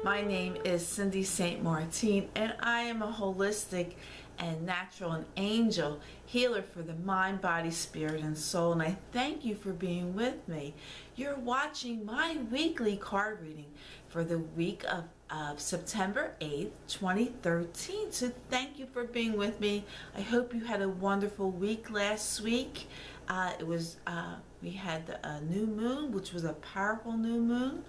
My name is Cindy St. Martin, and I am a holistic and natural and angel healer for the mind, body, spirit, and soul. And I thank you for being with me. You're watching my weekly card reading for the week of September 8th, 2013. So thank you for being with me. I hope you had a wonderful week last week. We had a new moon, which was a powerful new moon,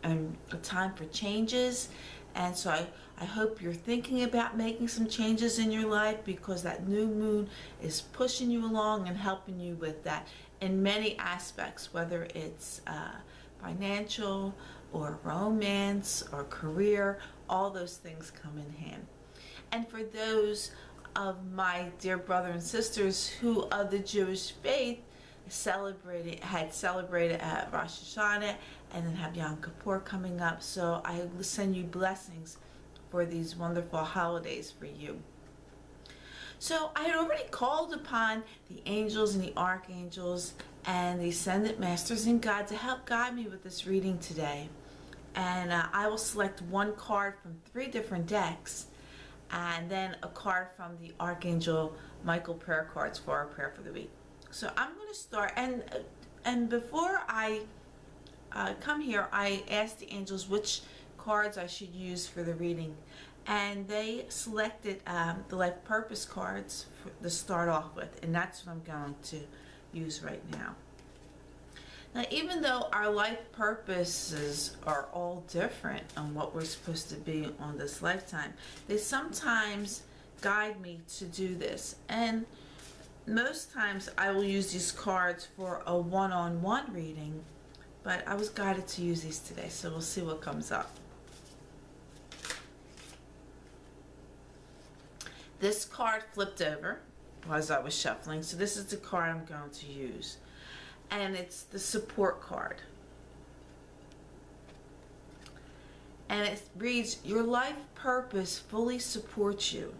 and a time for changes. And so I hope you're thinking about making some changes in your life, because that new moon is pushing you along and helping you with that in many aspects, whether it's financial or romance or career. All those things come in hand. And for those of my dear brothers and sisters who of the Jewish faith had celebrated at Rosh Hashanah and then have Yom Kippur coming up, so I send you blessings for these wonderful holidays for you. So I had already called upon the angels and the archangels and the ascended masters and God to help guide me with this reading today. And I will select one card from 3 different decks, and then a card from the Archangel Michael prayer cards for our prayer for the week. So I'm going to start, and before I come here, I asked the angels which cards I should use for the reading, and they selected the life purpose cards to start off with, and that's what I'm going to use right now. Now, even though our life purposes are all different on what we're supposed to be on this lifetime, they sometimes guide me to do this. And most times I will use these cards for a one-on-one reading, but I was guided to use these today, so we'll see what comes up. This card flipped over as I was shuffling, so this is the card I'm going to use. And it's the support card. And it reads, your life purpose fully supports you.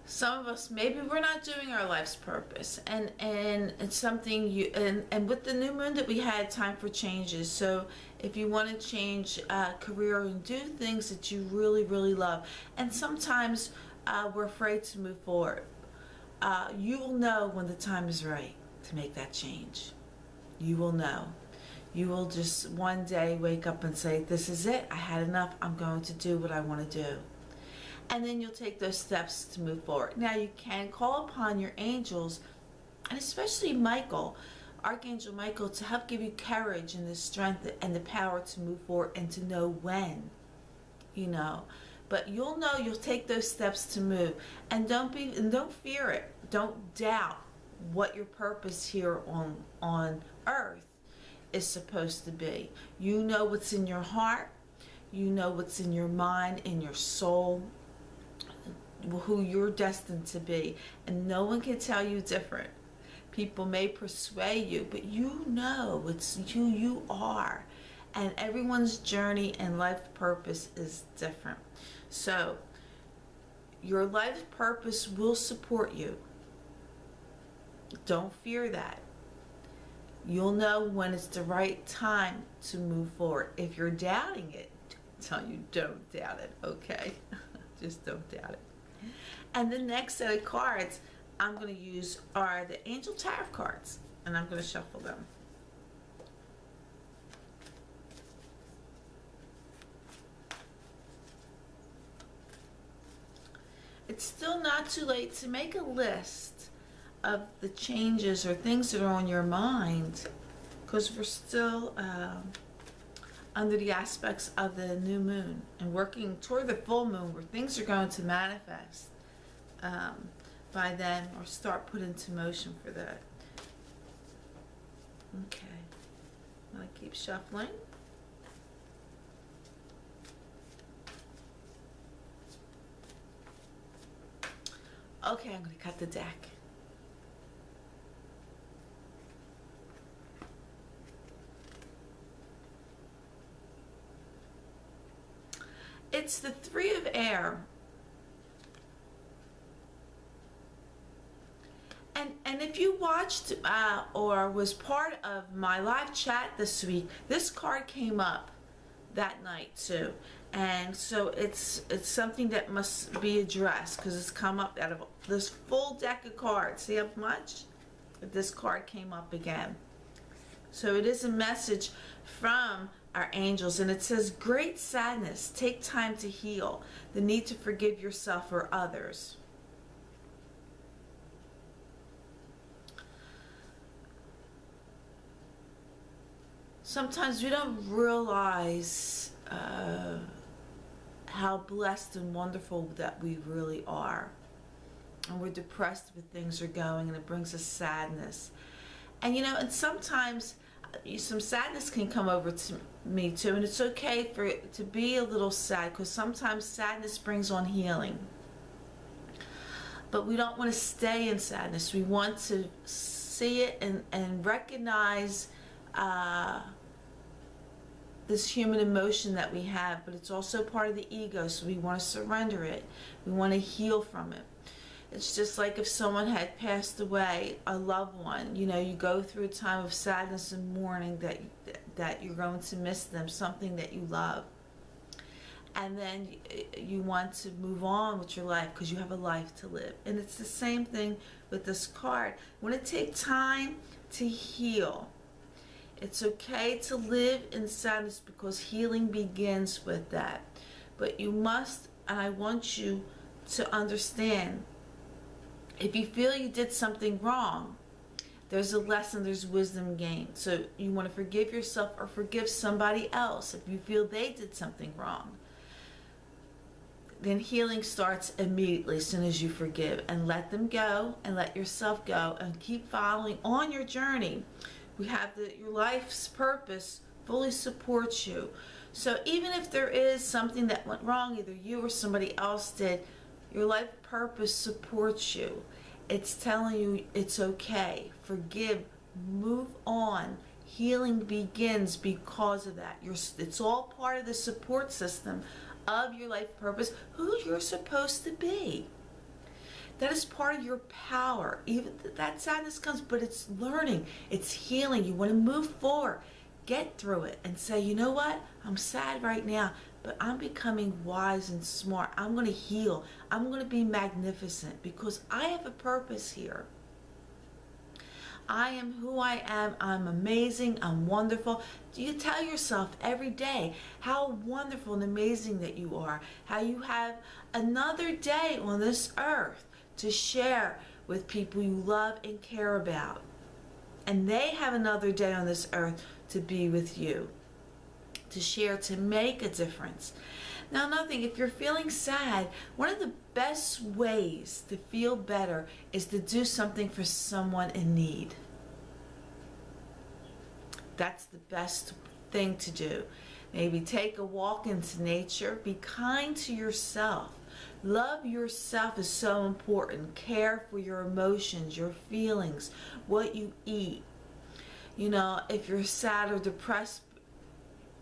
Some of us, maybe we're not doing our life's purpose, and it's something and with the new moon that we had, time for changes. So if you want to change career and do things that you really love, and sometimes we're afraid to move forward, you will know when the time is right to make that change. You will know. You will just one day wake up and say, this is it, I had enough, I'm going to do what I want to do. And then you'll take those steps to move forward. Now, you can call upon your angels, and especially Michael, Archangel Michael, to help give you courage and the strength and the power to move forward and to know when, But you'll know, you'll take those steps to move. And don't fear it. Don't doubt what your purpose here on earth is supposed to be. You know what's in your heart. You know what's in your mind, in your soul, who you're destined to be, and no one can tell you different. People may persuade you, but you know it's who you are, and everyone's journey and life purpose is different. So your life purpose will support you. Don't fear that. You'll know when it's the right time to move forward. If you're doubting it, I'm telling you, don't doubt it, okay? Just don't doubt it. And the next set of cards I'm going to use are the Angel Tarot cards, and I'm going to shuffle them. It's still not too late to make a list of the changes or things that are on your mind, because we're still under the aspects of the new moon and working toward the full moon, where things are going to manifest by then, or start put into motion for that. Okay, I'm going to keep shuffling. Okay, I'm going to cut the deck. It's the 3 of air. And if you watch watched or was part of my live chat this week, this card came up that night too. And so it's something that must be addressed because it's come up out of this full deck of cards. See how much? But this card came up again. So it is a message from our angels, and it says, great sadness, take time to heal, the need to forgive yourself or others. Sometimes we don't realize how blessed and wonderful that we really are. And we're depressed when things are going, and it brings us sadness. And and sometimes some sadness can come over to me too, and it's okay for it to be a little sad, because sometimes sadness brings on healing. But we don't want to stay in sadness. We want to see it and recognize this human emotion that we have, but it's also part of the ego, so we want to surrender it. We want to heal from it. It's just like if someone had passed away, a loved one, you go through a time of sadness and mourning that you're going to miss them, something that you love. And then you want to move on with your life because you have a life to live. And it's the same thing with this card. You want to take time to heal. It's okay to live in sadness because healing begins with that. But you must, and I want you to understand, if you feel you did something wrong, there's a lesson, there's wisdom gained. So you want to forgive yourself or forgive somebody else if you feel they did something wrong. Then healing starts immediately as soon as you forgive, and let them go and let yourself go and keep following on your journey. We have your life's purpose fully supports you. So even if there is something that went wrong, either you or somebody else did, your life purpose supports you. It's telling you it's okay. Forgive. Move on. Healing begins because of that. It's all part of the support system of your life purpose, who you're supposed to be. That is part of your power. Even that sadness comes, but it's learning. It's healing. You want to move forward. Get through it and say, you know what? I'm sad right now, but I'm becoming wise and smart. I'm going to heal. I'm going to be magnificent because I have a purpose here. I am who I am. I'm amazing. I'm wonderful. You tell yourself every day how wonderful and amazing that you are. How you have another day on this earth to share with people you love and care about. And they have another day on this earth to be with you, to share, to make a difference. Now, another thing, if you're feeling sad, one of the best ways to feel better is to do something for someone in need. That's the best thing to do. Maybe take a walk into nature. Be kind to yourself. Love yourself is so important. Care for your emotions, your feelings, what you eat. If you're sad or depressed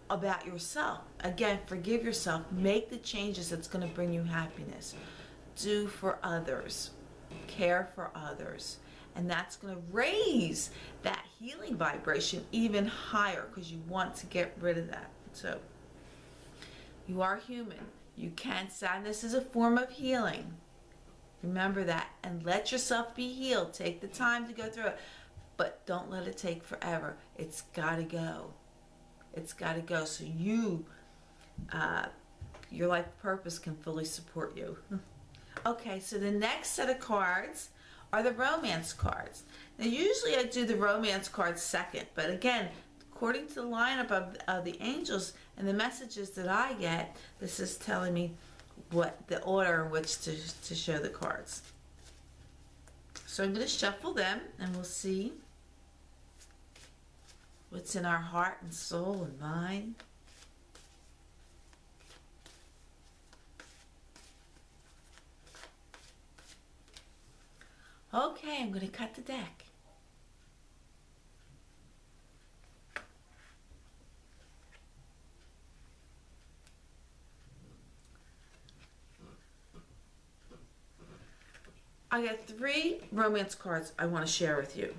about yourself, again, forgive yourself. Make the changes that's going to bring you happiness. Do for others. Care for others. And that's going to raise that healing vibration even higher because you want to get rid of that. So, you are human. You can. Sadness is a form of healing. Remember that. And let yourself be healed. Take the time to go through it. But don't let it take forever. It's got to go. It's got to go so your life purpose can fully support you. Okay, so the next set of cards are the romance cards. Now, usually I do the romance cards second, but again, according to the lineup of the angels and the messages that I get, this is telling me what the order in which to show the cards. So I'm going to shuffle them and we'll see what's in our heart and soul and mind. Okay, I'm going to cut the deck. I got 3 romance cards I want to share with you.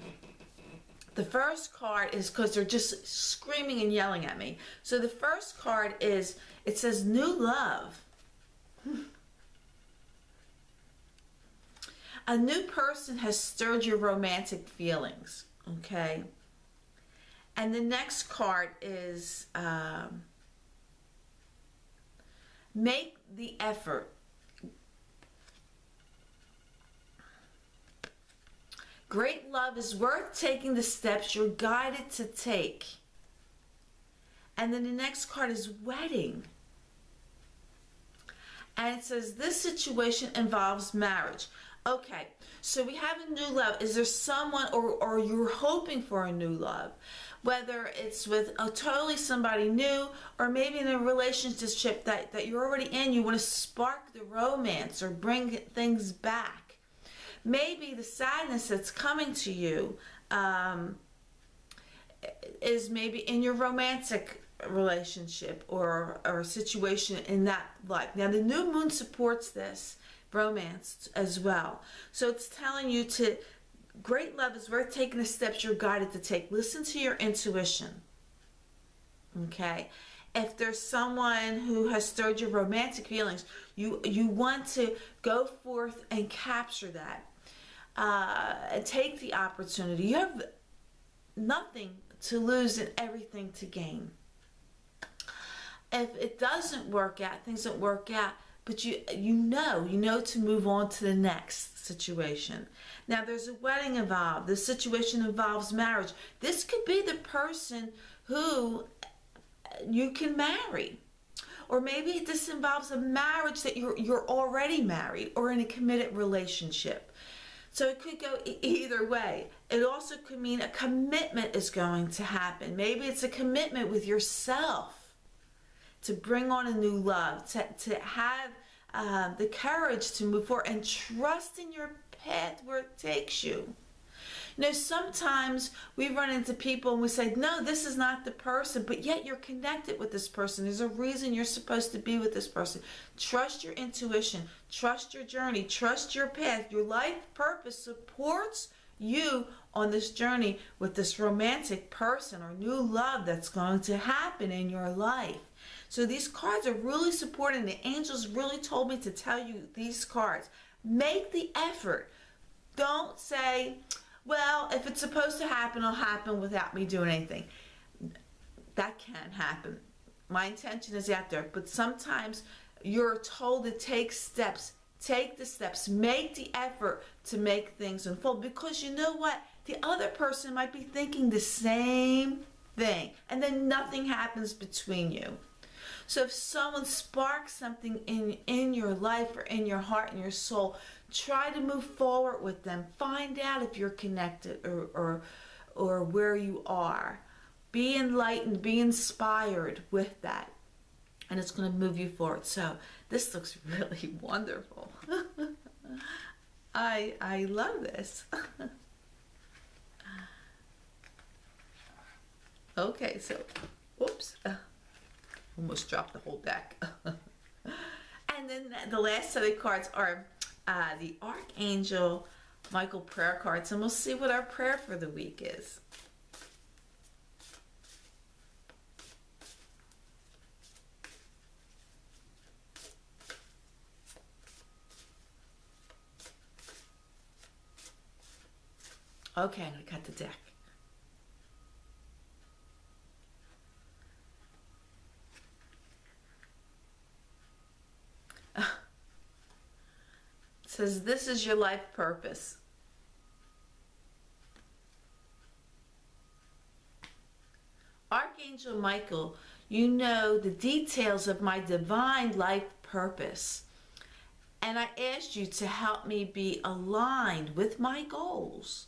The first card is because they're just screaming and yelling at me. So the first card is, it says new love. A new person has stirred your romantic feelings, okay? And the next card is make the effort. Great love is worth taking the steps you're guided to take. And then the next card is wedding. And it says this situation involves marriage. Okay, so we have a new love. Is there someone, or you're hoping for a new love? Whether it's with totally somebody new, or maybe in a relationship that you're already in, you want to spark the romance or bring things back. Maybe the sadness that's coming to you is maybe in your romantic relationship or a situation in that life. Now the new moon supports this romance as well. So it's telling you to, great love is worth taking the steps you're guided to take. Listen to your intuition. Okay? If there's someone who has stirred your romantic feelings, you want to go forth and capture that. Take the opportunity. You have nothing to lose and everything to gain. If it doesn't work out, things don't work out, but you know to move on to the next situation. Now there's a wedding involved. This situation involves marriage. This could be the person who you can marry. Or maybe this involves a marriage that you're already married or in a committed relationship. So it could go either way. It also could mean a commitment is going to happen. Maybe it's a commitment with yourself to bring on a new love, to have the courage to move forward and trust in your path where it takes you. You know, sometimes we run into people and we say, no, this is not the person, but yet you're connected with this person. There's a reason you're supposed to be with this person. Trust your intuition. Trust your journey. Trust your path. Your life purpose supports you on this journey with this romantic person or new love that's going to happen in your life. So these cards are really supporting. The angels really told me to tell you these cards. Make the effort. Don't say, well, if it's supposed to happen, it'll happen without me doing anything. That can't happen. My intention is out there. But sometimes you're told to take steps. Take the steps. Make the effort to make things unfold. Because you know what? The other person might be thinking the same thing. And then nothing happens between you. So if someone sparks something in your life or in your heart and your soul, try to move forward with them. Find out if you're connected or where you are. Be enlightened, be inspired with that. And it's going to move you forward. So this looks really wonderful. I love this. Okay, so, whoops. Almost dropped the whole deck. And then the last set of cards are the Archangel Michael prayer cards, and we'll see what our prayer for the week is. Okay, I got the deck. It says, this is your life purpose. Archangel Michael, you know the details of my divine life purpose. And I asked you to help me be aligned with my goals.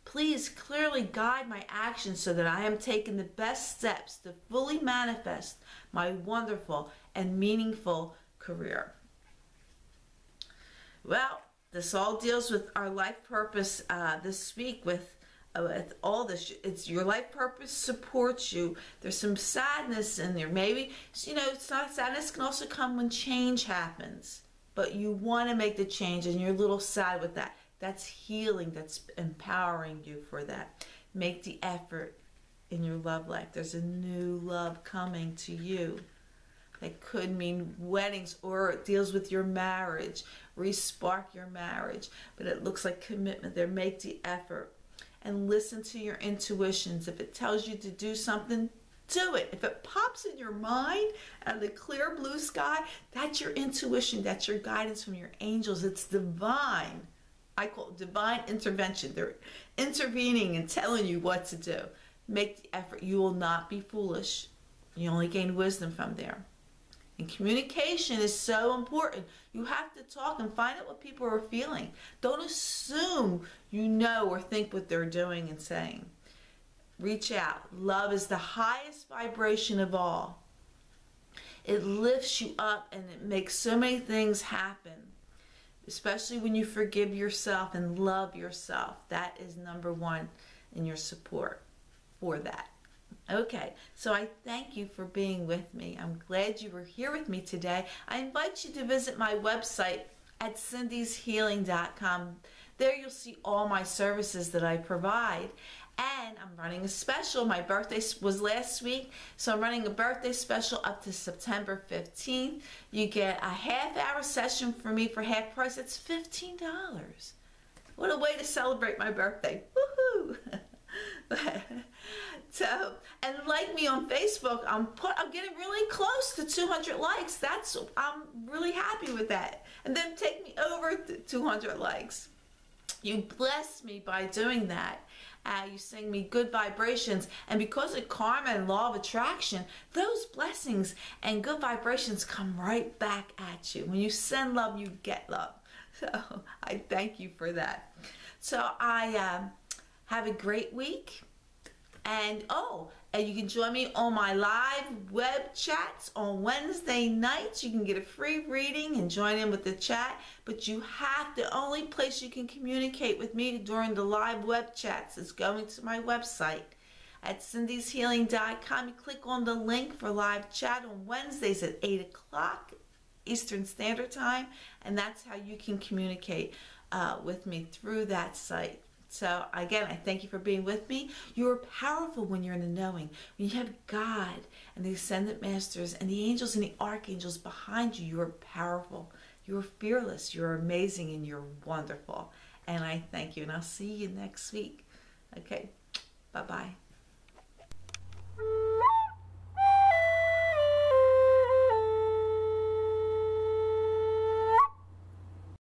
Please clearly guide my actions so that I am taking the best steps to fully manifest my wonderful and meaningful career. Well, this all deals with our life purpose this week with all this. It's your life purpose supports you. There's some sadness in there. Maybe, you know, it's not sadness can also come when change happens. but you want to make the change and you're a little sad with that. That's healing. That's empowering you for that. Make the effort in your love life. There's a new love coming to you. That could mean weddings, or it deals with your marriage, re-spark your marriage. But it looks like commitment there. Make the effort and listen to your intuitions. If it tells you to do something, do it. If it pops in your mind out of the clear blue sky, that's your intuition. That's your guidance from your angels. It's divine. I call it divine intervention. They're intervening and telling you what to do. Make the effort. You will not be foolish. You only gain wisdom from there. And communication is so important. You have to talk and find out what people are feeling. Don't assume you know or think what they're doing and saying. Reach out. Love is the highest vibration of all. It lifts you up and it makes so many things happen. Especially when you forgive yourself and love yourself. That is number one in your support for that. Okay, so I thank you for being with me. I'm glad you were here with me today. I invite you to visit my website at cindyshealing.com. There you'll see all my services that I provide. And I'm running a special. My birthday was last week, so I'm running a birthday special up to September 15th. You get a half-hour session for me for half price. It's $15. What a way to celebrate my birthday. Woohoo! So, and like me on Facebook, I'm getting really close to 200 likes. I'm really happy with that. And then take me over 200 likes. You bless me by doing that. You send me good vibrations, and because of karma and law of attraction, those blessings and good vibrations come right back at you. When you send love, you get love. So I thank you for that. So I have a great week. And you can join me on my live web chats on Wednesday nights. You can get a free reading and join in with the chat. But the only place you can communicate with me during the live web chats is going to my website at cindyshealing.com. You click on the link for live chat on Wednesdays at 8 o'clock Eastern Standard Time. And that's how you can communicate with me through that site. So again, I thank you for being with me. You're powerful when you're in the knowing. When you have God and the Ascendant Masters and the angels and the archangels behind you, you're powerful. You're fearless. You're amazing and you're wonderful. And I thank you. And I'll see you next week. Okay. Bye-bye.